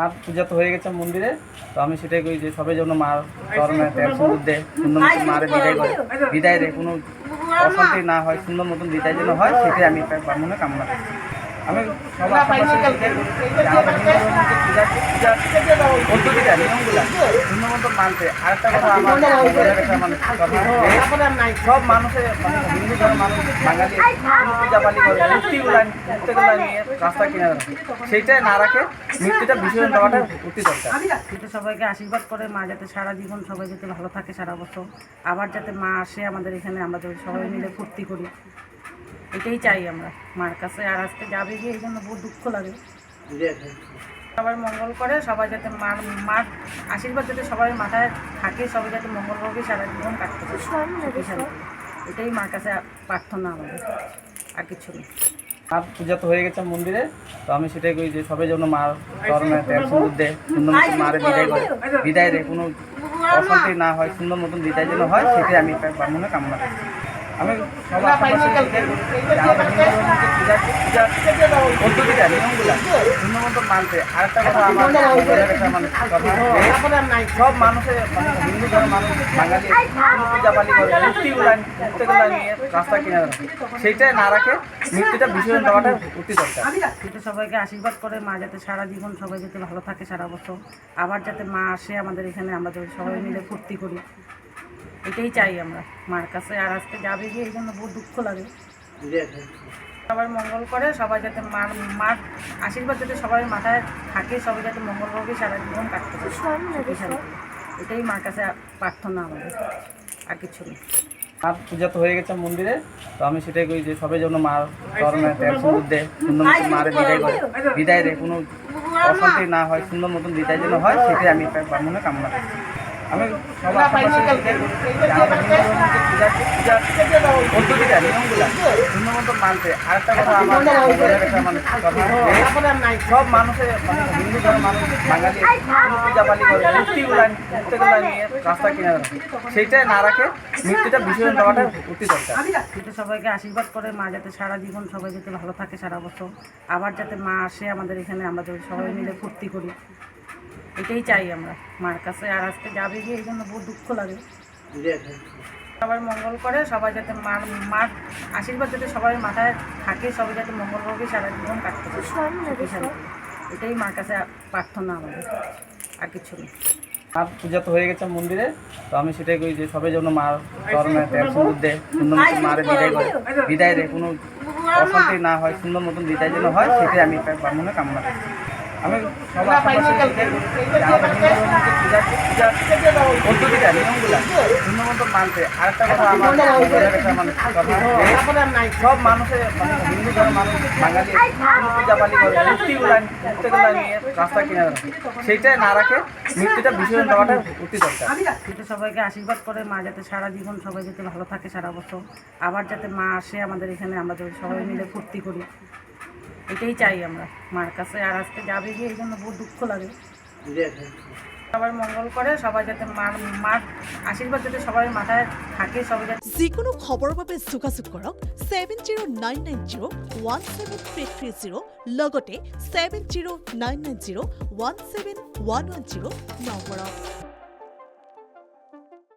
মার পূজা তো হয়ে গেছে মন্দিরে, তো আমি সেটাই কই যে সবাই যেন মার চরণে তেল সিঁদুর দেয়, সুন্দর মতো মারে বিদায় করে, বিদায় দেয়, কোনো অশান্তি না হয়, সুন্দর মতন বিদায় যেন হয়, সেটাই আমি মনে কামনা করছি। আমি সবার আশেপাশে পদ্ধতিটা নিয়মগুলা সুন্দর মতো মানতে। আরেকটা কথা আমার সব মানুষের হিন্দু ধর্মের মানুষ বাঙালি পূজা পালি করে মূর্তিগুলা নিয়ে রাস্তা কিনে রাখে, সেইটাই না রাখে মৃত্যুটা বিসর্জন দেওয়াটা অতি দরকার। কিন্তু সবাইকে আশীর্বাদ করে মা যাতে সারা জীবন সবাই যাতে ভালো থাকে, সারা বছর আবার যাতে মা আসে আমাদের এখানে, আমরা যাতে সবাই মিলে ফুর্তি করি, এটাই চাই আমরা মার কাছে। আর আজকে যাবে গিয়ে এই জন্য বহু দুঃখ লাগে। সবাই মঙ্গল করে, সবাই যাতে মার আশীর্বাদ যাতে সবাই মাথায় থাকে, সবাই যাতে মঙ্গলভাবে সারা জীবন কাটতে পারে, এটাই মার কাছে প্রার্থনা আমাদের, আর কিছু নেই। মার পূজা তো হয়ে গেছে মন্দিরে, তো আমি সেটাই কই যে সবাই যেন মার চরণে তেল সিঁদুর দেয়, সুন্দর মতো মারে বিদায় করে, বিদায় দেয়, কোনো অশান্তি না হয়, সুন্দর মতন বিদায় যেন হয়, সেটাই আমি মনে কামনা করছি। আমি সবার আশেপাশে পদ্ধতিটা নিয়মগুলা সুন্দর মতো মানতে। আরেকটা কথা আমার সব মানুষের হিন্দু ধর্মের মানুষ বাঙালি পূজা পালি করে মূর্তিগুলা নিয়ে রাস্তা কিনে রাখে, সেইটাই না রাখে মৃত্যুটা বিসর্জন দেওয়াটা অতি দরকার। কিন্তু সবাইকে আশীর্বাদ করে মা যাতে সারা জীবন সবাই যাতে ভালো থাকে, সারা বছর আবার যাতে মা আসে আমাদের এখানে, আমরা যাতে সবাই মিলে ফুর্তি করি, এটাই চাই আমরা মার কাছে। আর আজকে যাবে গিয়ে এই জন্য বহু দুঃখ লাগে। সবাই মঙ্গল করে, সবাই যাতে মার আশীর্বাদ যাতে সবাই মাথায় থাকে, সবাই যাতে মঙ্গলভাবে সারা জীবন কাটতে পারে, এটাই মার কাছে প্রার্থনা আমাদের, আর কিছু নেই। মার পূজা তো হয়ে গেছে মন্দিরে, তো আমি সেটাই কই যে সবাই যেন মার চরণে তেল সিঁদুর দেয়, সুন্দর মতো মারে বিদায় করে, বিদায় দেয়, কোনো অশান্তি না হয়, সুন্দর মতন বিদায় যেন হয়, সেটাই আমি মনে কামনা করছি। আমি সবার আশেপাশে পদ্ধতিটা নিয়মগুলা সুন্দর মতো মানতে। আরেকটা কথা আমার সব মানুষের হিন্দু ধর্মের মানুষ বাঙালি পূজা পালি করে মূর্তিগুলা নিয়ে রাস্তা কিনে রাখে, সেইটাই না রাখে মৃত্যুটা বিসর্জন দেওয়াটা অতি দরকার। কিন্তু সবাইকে আশীর্বাদ করে মা যাতে সারা জীবন সবাই যাতে ভালো থাকে, সারা বছর আবার যাতে মা আসে আমাদের এখানে, আমরা যাতে সবাই মিলে ফুর্তি করি, এটাই চাই আমরা মার কাছে। আর আজকে যাবে গিয়ে এই জন্য বহু দুঃখ লাগে। সবাই মঙ্গল করে, সবাই যাতে মার আশীর্বাদ যাতে সবাই মাথায় থাকে, সবাই যাতে মঙ্গলভাবে সারা জীবন কাটতে পারে, এটাই মার কাছে প্রার্থনা আমাদের, আর কিছু নেই। মার পূজা তো হয়ে গেছে মন্দিরে, তো আমি সেটাই কই যে সবাই যেন মার চরণে তেল সিঁদুর দেয়, সুন্দর মতো মারে বিদায় করে, বিদায় দেয়, কোনো অশান্তি না হয়, সুন্দর মতন বিদায় যেন হয়, সেটাই আমি মনে কামনা করছি। আমি সবার আশেপাশে পদ্ধতিটা নিয়মগুলা সুন্দর মতো মানতে। আরেকটা কথা আমার সব মানুষের হিন্দু ধর্মের মানুষ বাঙালি পূজা পালি করে মূর্তিগুলা নিয়ে রাস্তা কিনে রাখে, সেইটাই না রাখে মৃত্যুটা বিসর্জন দেওয়াটা অতি দরকার। কিন্তু সবাইকে আশীর্বাদ করে মা যাতে সারা জীবন সবাই যাতে ভালো থাকে, সারা বছর আবার যাতে মা আসে আমাদের এখানে, আমরা যাতে সবাই মিলে ফুর্তি করি, এটাই চাই আমরা মার কাছে। আর আজকে যাবে গিয়ে এই জন্য বহু দুঃখ লাগে। সবাই মঙ্গল করে, সবাই যাতে মার আশীর্বাদ যাতে সবাই মাথায় থাকে, সবাই যাতে। যিকোনো খবৰৰ বাবে যোগাযোগ কৰক 7099017330 লগতে 7099017110 নম্বৰত।